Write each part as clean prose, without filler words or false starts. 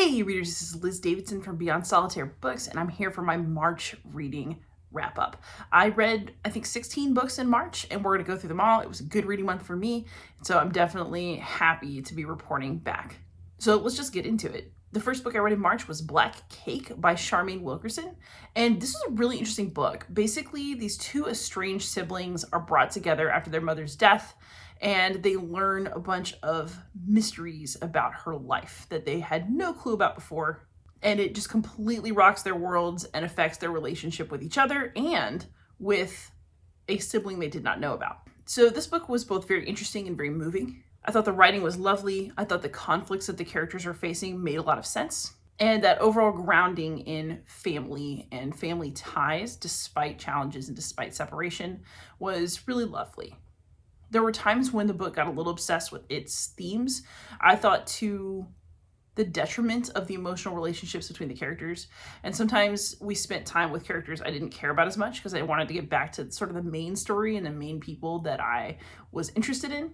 Hey readers, this is Liz Davidson from Beyond Solitaire Books, and I'm here for my March reading wrap up. I read, I think, 16 books in March, and we're going to go through them all. It was a good reading month for me, so I'm definitely happy to be reporting back. So let's just get into it. The first book I read in March was Black Cake by Charmaine Wilkerson, and this is a really interesting book. Basically, these two estranged siblings are brought together after their mother's death, and they learn a bunch of mysteries about her life that they had no clue about before, and it just completely rocks their worlds and affects their relationship with each other and with a sibling they did not know about. So this book was both very interesting and very moving. I thought the writing was lovely. I thought the conflicts that the characters are facing made a lot of sense. And that overall grounding in family and family ties, despite challenges and despite separation, was really lovely. There were times when the book got a little obsessed with its themes. I thought to the detriment of the emotional relationships between the characters. And sometimes we spent time with characters I didn't care about as much because I wanted to get back to sort of the main story and the main people that I was interested in.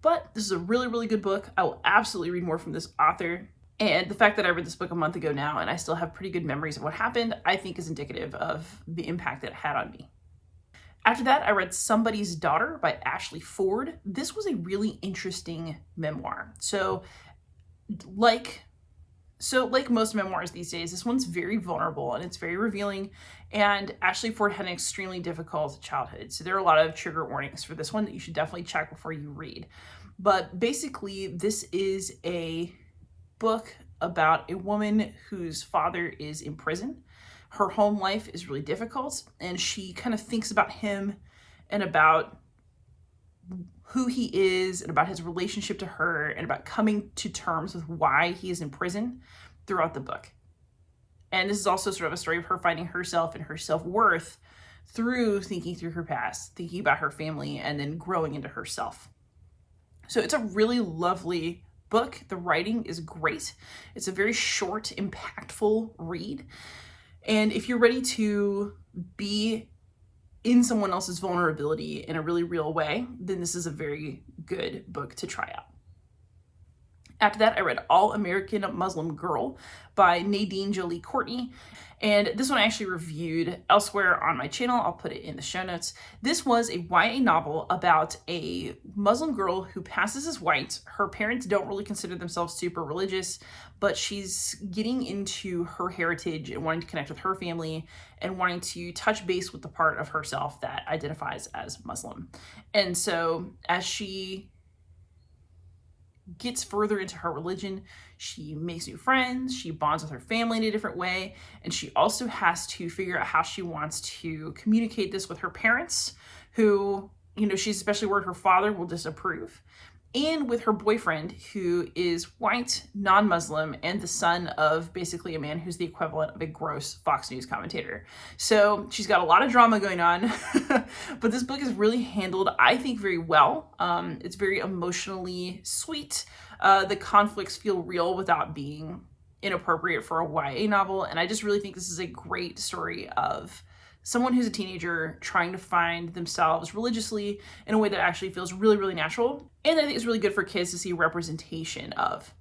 But this is a really, really good book. I will absolutely read more from this author. And the fact that I read this book a month ago now and I still have pretty good memories of what happened, I think is indicative of the impact that it had on me. After that, I read Somebody's Daughter by Ashley Ford. This was a really interesting memoir. So like most memoirs these days, this one's very vulnerable and it's very revealing. And Ashley Ford had an extremely difficult childhood. So there are a lot of trigger warnings for this one that you should definitely check before you read. But basically, this is a book about a woman whose father is in prison. Her home life is really difficult, and she kind of thinks about him and about who he is and about his relationship to her and about coming to terms with why he is in prison throughout the book. And this is also sort of a story of her finding herself and her self-worth through thinking through her past, thinking about her family, and then growing into herself. So it's a really lovely book. The writing is great. It's a very short, impactful read. And if you're ready to be in someone else's vulnerability in a really real way, then this is a very good book to try out. After that, I read All American Muslim Girl by Nadine, Jolie, Courtney. And this one I actually reviewed elsewhere on my channel. I'll put it in the show notes. This was a YA novel about a Muslim girl who passes as white. Her parents don't really consider themselves super religious, but she's getting into her heritage and wanting to connect with her family and wanting to touch base with the part of herself that identifies as Muslim. And so as she gets further into her religion, she makes new friends, she bonds with her family in a different way, and she also has to figure out how she wants to communicate this with her parents, who, she's especially worried her father will disapprove, and with her boyfriend, who is white, non-Muslim, and the son of basically a man who's the equivalent of a gross Fox News commentator. So she's got a lot of drama going on, but this book is really handled, I think, very well. It's very emotionally sweet. The conflicts feel real without being inappropriate for a YA novel, and I just really think this is a great story of someone who's a teenager trying to find themselves religiously in a way that actually feels really, really natural. And I think it's really good for kids to see representation of.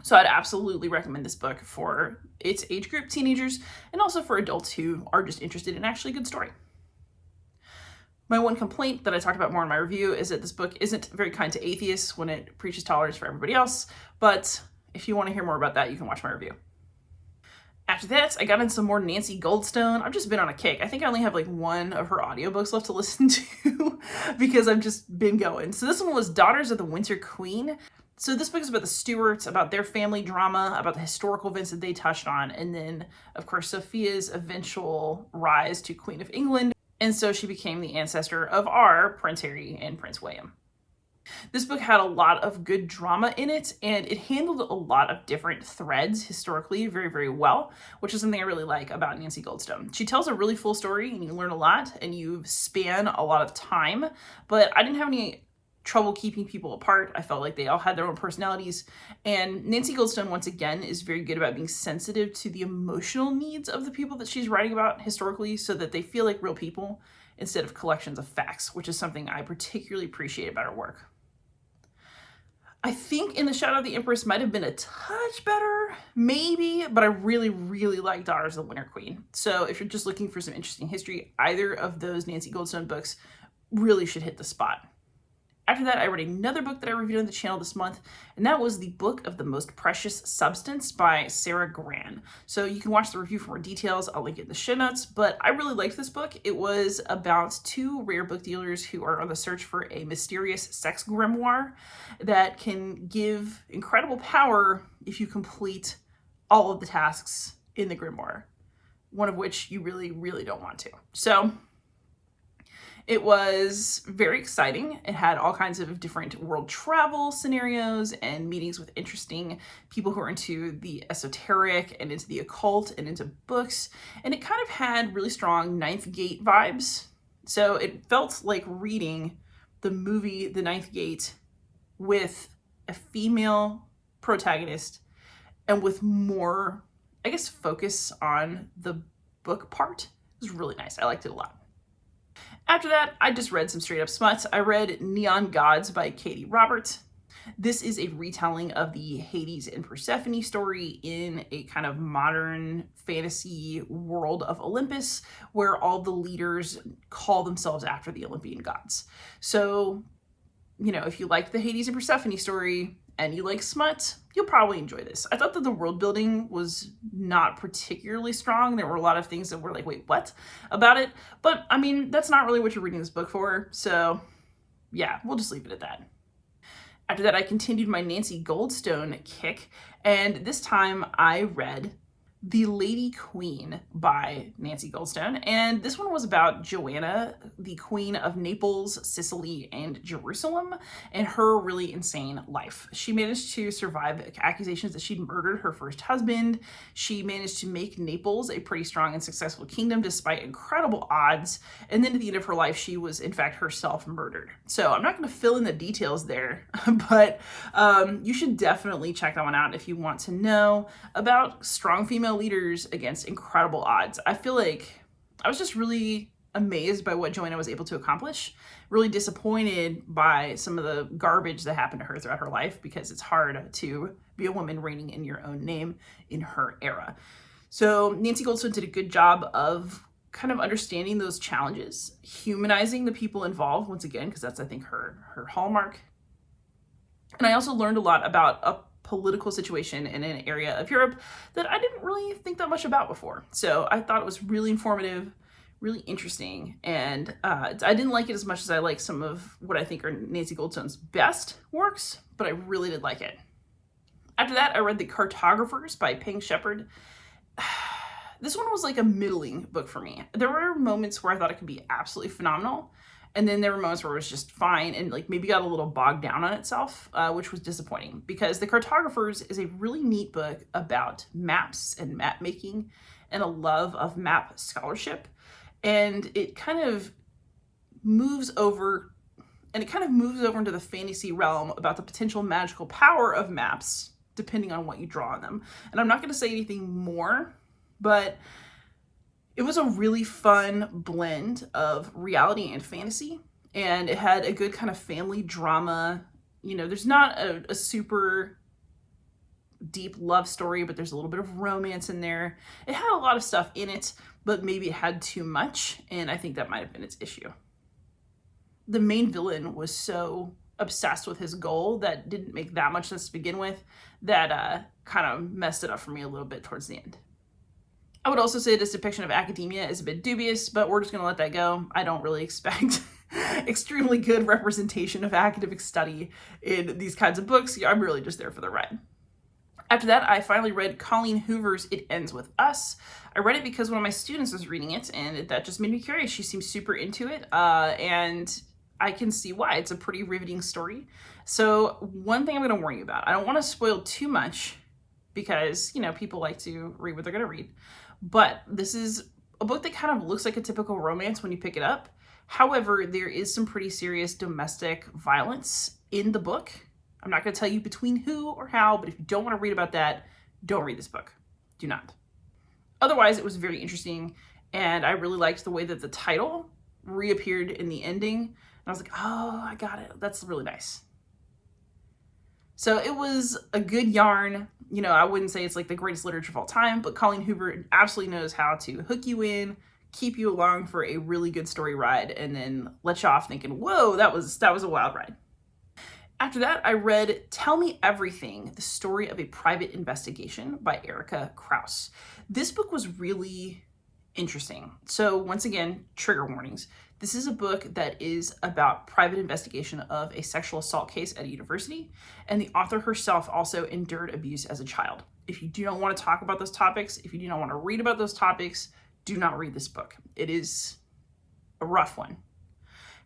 So I'd absolutely recommend this book for its age group, teenagers, and also for adults who are just interested in actually a good story. My one complaint that I talked about more in my review is that this book isn't very kind to atheists when it preaches tolerance for everybody else. But if you want to hear more about that, you can watch my review. After that, I got into some more Nancy Goldstone. I've just been on a kick. I think I only have like one of her audiobooks left to listen to because I've just been going. So this one was Daughters of the Winter Queen. So this book is about the Stuarts, about their family drama, about the historical events that they touched on, and then, of course, Sophia's eventual rise to Queen of England. And so she became the ancestor of our Prince Harry and Prince William. This book had a lot of good drama in it, and it handled a lot of different threads historically very, very well, which is something I really like about Nancy Goldstone. She tells a really full story, and you learn a lot, and you span a lot of time, but I didn't have any trouble keeping people apart. I felt like they all had their own personalities, and Nancy Goldstone, once again, is very good about being sensitive to the emotional needs of the people that she's writing about historically so that they feel like real people instead of collections of facts, which is something I particularly appreciate about her work. I think In the Shadow of the Empress might have been a touch better, maybe, but I really, really liked Daughters of the Winter Queen. So if you're just looking for some interesting history, either of those Nancy Goldstone books really should hit the spot. After that, I read another book that I reviewed on the channel this month, and that was The Book of the Most Precious Substance by Sara Gran. So you can watch the review for more details. I'll link it in the show notes, but I really liked this book. It was about two rare book dealers who are on the search for a mysterious sex grimoire that can give incredible power if you complete all of the tasks in the grimoire, one of which you really, really don't want to. So it was very exciting. It had all kinds of different world travel scenarios and meetings with interesting people who are into the esoteric and into the occult and into books. And it kind of had really strong Ninth Gate vibes. So it felt like reading the movie The Ninth Gate with a female protagonist and with more, I guess, focus on the book part. It was really nice. I liked it a lot. After that, I just read some straight up smuts. I read Neon Gods by Katee Roberts. This is a retelling of the Hades and Persephone story in a kind of modern fantasy world of Olympus, where all the leaders call themselves after the Olympian gods. So, you know, if you like the Hades and Persephone story and you like smut, you'll probably enjoy this. I thought that the world building was not particularly strong. There were a lot of things that were like, wait, what about it? But I mean, that's not really what you're reading this book for. So yeah, we'll just leave it at that. After that, I continued my Nancy Goldstone kick. And this time I read The Lady Queen by Nancy Goldstone. And this one was about Joanna, the Queen of Naples, Sicily, and Jerusalem, and her really insane life. She managed to survive accusations that she'd murdered her first husband. She managed to make Naples a pretty strong and successful kingdom despite incredible odds. And then at the end of her life, she was in fact herself murdered. So I'm not going to fill in the details there, but you should definitely check that one out if you want to know about strong female leaders against incredible odds. I feel like I was just really amazed by what Joanna was able to accomplish, really disappointed by some of the garbage that happened to her throughout her life, because it's hard to be a woman reigning in your own name in her era. So Nancy Goldstone did a good job of kind of understanding those challenges, humanizing the people involved once again, because that's, I think, her hallmark. And I also learned a lot about a political situation in an area of Europe that I didn't really think that much about before. So I thought it was really informative, really interesting, and I didn't like it as much as I like some of what I think are Nancy Goldstone's best works, but I really did like it. After that, I read The Cartographers by Peng. This one was like a middling book for me. There were moments where I thought it could be absolutely phenomenal, and then there were moments where it was just fine and like maybe got a little bogged down on itself, which was disappointing, because The Cartographers is a really neat book about maps and map making and a love of map scholarship. And it kind of moves over into the fantasy realm about the potential magical power of maps, depending on what you draw on them. And I'm not going to say anything more, but it was a really fun blend of reality and fantasy. And it had a good kind of family drama. You know, there's not a super deep love story, but there's a little bit of romance in there. It had a lot of stuff in it, but maybe it had too much, and I think that might have been its issue. The main villain was so obsessed with his goal that didn't make that much sense to begin with, that kind of messed it up for me a little bit towards the end. I would also say this depiction of academia is a bit dubious, but we're just going to let that go. I don't really expect extremely good representation of academic study in these kinds of books. I'm really just there for the ride. After that, I finally read Colleen Hoover's It Ends With Us. I read it because one of my students was reading it, and that just made me curious. She seems super into it, and I can see why. It's a pretty riveting story. So one thing I'm going to warn you about, I don't want to spoil too much because, you know, people like to read what they're going to read. But this is a book that kind of looks like a typical romance when you pick it up. However, there is some pretty serious domestic violence in the book. I'm not going to tell you between who or how, but if you don't want to read about that, don't read this book. Do not. Otherwise, it was very interesting, and I really liked the way that the title reappeared in the ending. And I was like, oh, I got it. That's really nice. So it was a good yarn. You know, I wouldn't say it's like the greatest literature of all time, but Colleen Hoover absolutely knows how to hook you in, keep you along for a really good story ride, and then let you off thinking, whoa, that was a wild ride. After that, I read Tell Me Everything, The Story of a Private Investigation by Erika Krouse. This book was really interesting. So once again, trigger warnings. This is a book that is about private investigation of a sexual assault case at a university, and the author herself also endured abuse as a child. If you do not want to talk about those topics, if you do not want to read about those topics, do not read this book. It is a rough one.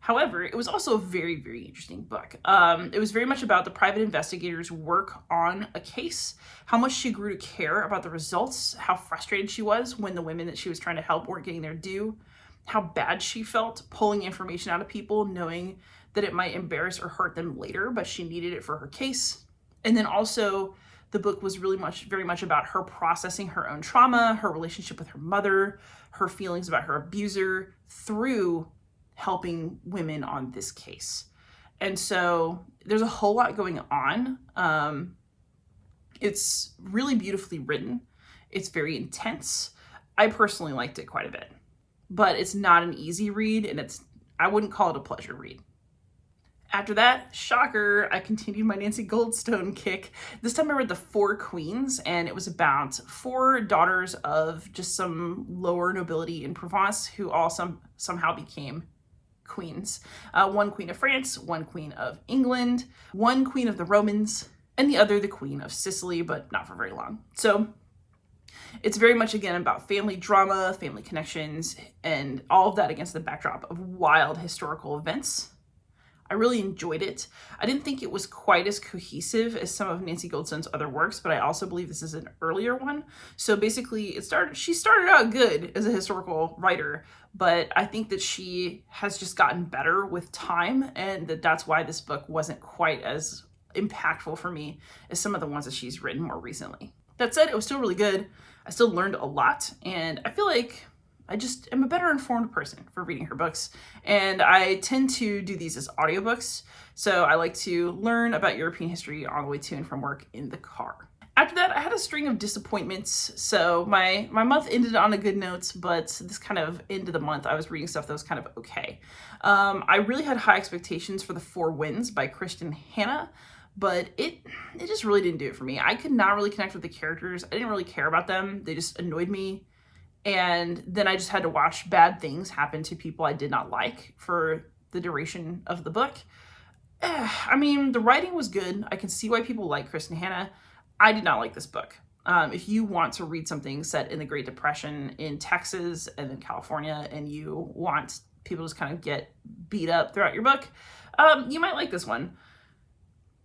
However, it was also a very, very interesting book. It was very much about the private investigator's work on a case, how much she grew to care about the results, how frustrated she was when the women that she was trying to help weren't getting their due, how bad she felt pulling information out of people, knowing that it might embarrass or hurt them later, but she needed it for her case. And then also, the book was very much about her processing her own trauma, her relationship with her mother, her feelings about her abuser through helping women on this case. And so there's a whole lot going on. It's really beautifully written. It's very intense. I personally liked it quite a bit, but it's not an easy read, and I wouldn't call it a pleasure read. After that, shocker, I continued my Nancy Goldstone kick. This time I read The Four Queens, and it was about 4 daughters of just some lower nobility in Provence who all somehow became queens. 1 queen of France, 1 queen of England, 1 queen of the Romans, and the other the queen of Sicily, but not for very long. So it's very much, again, about family drama, family connections, and all of that against the backdrop of wild historical events. I really enjoyed it. I didn't think it was quite as cohesive as some of Nancy Goldstone's other works, but I also believe this is an earlier one. So basically, she started out good as a historical writer, but I think that she has just gotten better with time, and that's why this book wasn't quite as impactful for me as some of the ones that she's written more recently. That said, it was still really good. I still learned a lot, and I feel like I just am a better informed person for reading her books, and I tend to do these as audiobooks, so I like to learn about European history on the way to and from work in the car. After that, I had a string of disappointments, so my month ended on a good note, but this kind of end of the month, I was reading stuff that was kind of okay. I really had high expectations for The Four Winds by Kristin Hannah, but it just really didn't do it for me. I could not really connect with the characters. I didn't really care about them. They just annoyed me. And then I just had to watch bad things happen to people I did not like for the duration of the book. I mean, the writing was good. I can see why people like Kristin Hannah. I did not like this book. If you want to read something set in the Great Depression in Texas and in California, and you want people to just kind of get beat up throughout your book, you might like this one.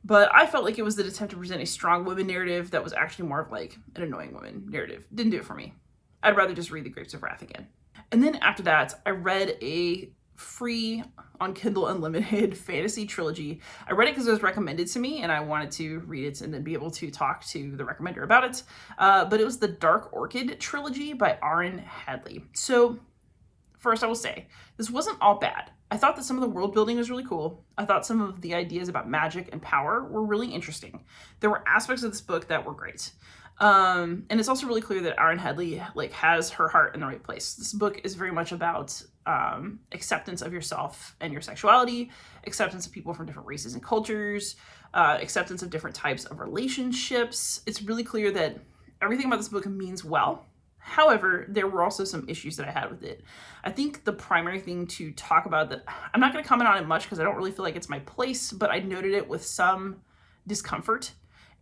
But I felt like it was the attempt to present a strong woman narrative that was actually more of like an annoying woman narrative. Didn't do it for me. I'd rather just read The Grapes of Wrath again. And then after that, I read a free on Kindle Unlimited fantasy trilogy. I read it because it was recommended to me, and I wanted to read it and then be able to talk to the recommender about it. But it was the Dark Orchid trilogy by Auryn Hadley. So first I will say, this wasn't all bad. I thought that some of the world building was really cool. I thought some of the ideas about magic and power were really interesting. There were aspects of this book that were great. And it's also really clear that Auryn Hadley has her heart in the right place. This book is very much about acceptance of yourself and your sexuality, acceptance of people from different races and cultures, acceptance of different types of relationships. It's really clear that everything about this book means well. However, there were also some issues that I had with it. I think the primary thing to talk about, that I'm not going to comment on it much because I don't really feel like it's my place, but I noted it with some discomfort,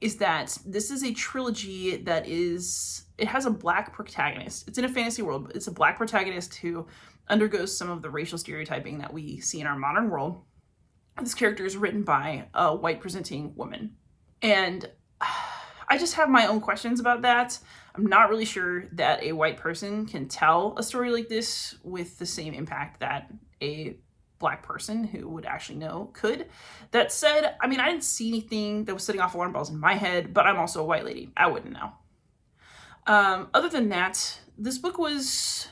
is that this is a trilogy that it has a Black protagonist. It's in a fantasy world, but it's a Black protagonist who undergoes some of the racial stereotyping that we see in our modern world. This character is written by a white presenting woman. And I just have my own questions about that. I'm not really sure that a white person can tell a story like this with the same impact that a Black person who would actually know could. That said, I mean, I didn't see anything that was setting off alarm bells in my head, but I'm also a white lady. I wouldn't know. Other than that, this book was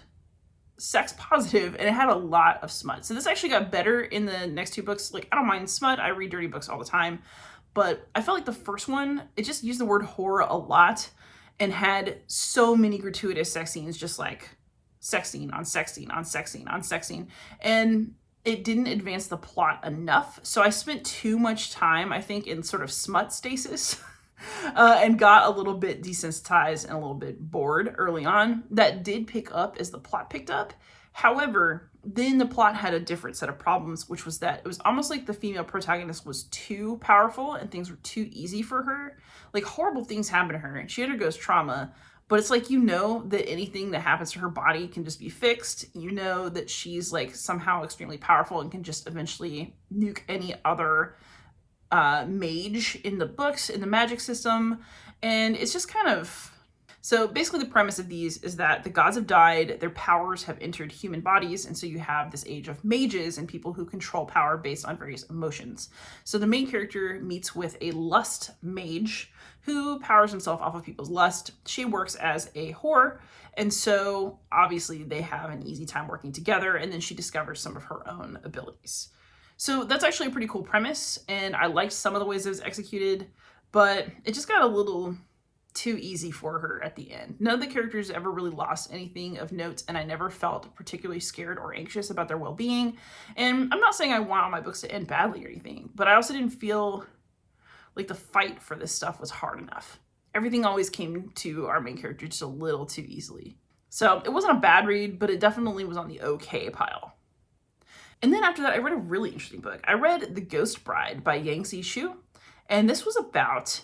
sex positive and it had a lot of smut. So this actually got better in the next 2 books. Like, I don't mind smut. I read dirty books all the time. but I felt like the first one, it just used the word horror a lot and had so many gratuitous sex scenes, just like sex scene on sex scene on sex scene on sex scene. And it didn't advance the plot enough. So I spent too much time, I think, in sort of smut stasis and got a little bit desensitized and a little bit bored early on. That did pick up as the plot picked up. However, then the plot had a different set of problems, which was that it was almost like the female protagonist was too powerful and things were too easy for her. Like, horrible things happen to her. She undergoes trauma, but it's like, you know that anything that happens to her body can just be fixed. You know that she's like somehow extremely powerful and can just eventually nuke any other mage in the books, in the magic system. And it's just kind of... So basically the premise of these is that the gods have died, their powers have entered human bodies, and so you have this age of mages and people who control power based on various emotions. So the main character meets with a lust mage who powers himself off of people's lust. She works as a whore, and so obviously they have an easy time working together, and then she discovers some of her own abilities. So that's actually a pretty cool premise, and I liked some of the ways it was executed, but it just got a little too easy for her at the end. None of the characters ever really lost anything of note, and I never felt particularly scared or anxious about their well-being. And I'm not saying I want all my books to end badly or anything, but I also didn't feel like the fight for this stuff was hard enough. Everything always came to our main character just a little too easily. So it wasn't a bad read, but it definitely was on the okay pile. And then after that, I read a really interesting book. I read The Ghost Bride by Yangsze Choo, and this was about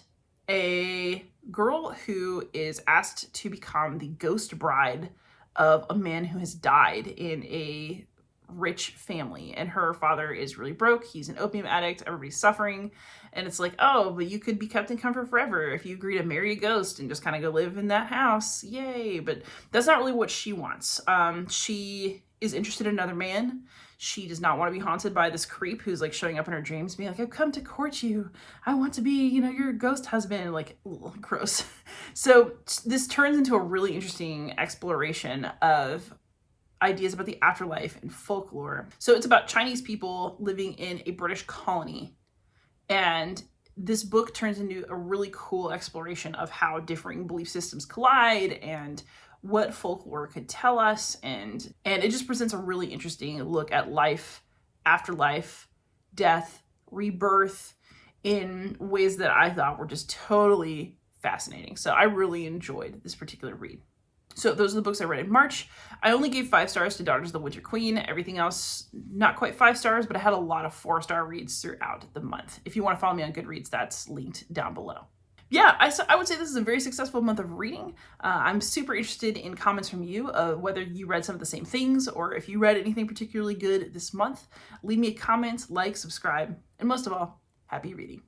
a girl who is asked to become the ghost bride of a man who has died in a rich family, and her father is really broke. He's an opium addict. Everybody's suffering, and it's like, oh, but you could be kept in comfort forever if you agree to marry a ghost and just kind of go live in that house. Yay. But that's not really what she wants. She is interested in another man. She does not want to be haunted by this creep who's like showing up in her dreams being like, I've come to court you. I want to be, your ghost husband. Like, ugh, gross. So this turns into a really interesting exploration of ideas about the afterlife and folklore. So it's about Chinese people living in a British colony. And this book turns into a really cool exploration of how differing belief systems collide and what folklore could tell us, and it just presents a really interesting look at life, afterlife, death, rebirth in ways that I thought were just totally fascinating. So I really enjoyed this particular read. So those are the books I read in March. I only gave 5 stars to Daughters of the Winter Queen. Everything else, not quite 5 stars, but I had a lot of 4-star reads throughout the month. If you want to follow me on Goodreads, that's linked down below. Yeah, I would say this is a very successful month of reading. I'm super interested in comments from you, whether you read some of the same things or if you read anything particularly good this month. Leave me a comment, like, subscribe, and most of all, happy reading.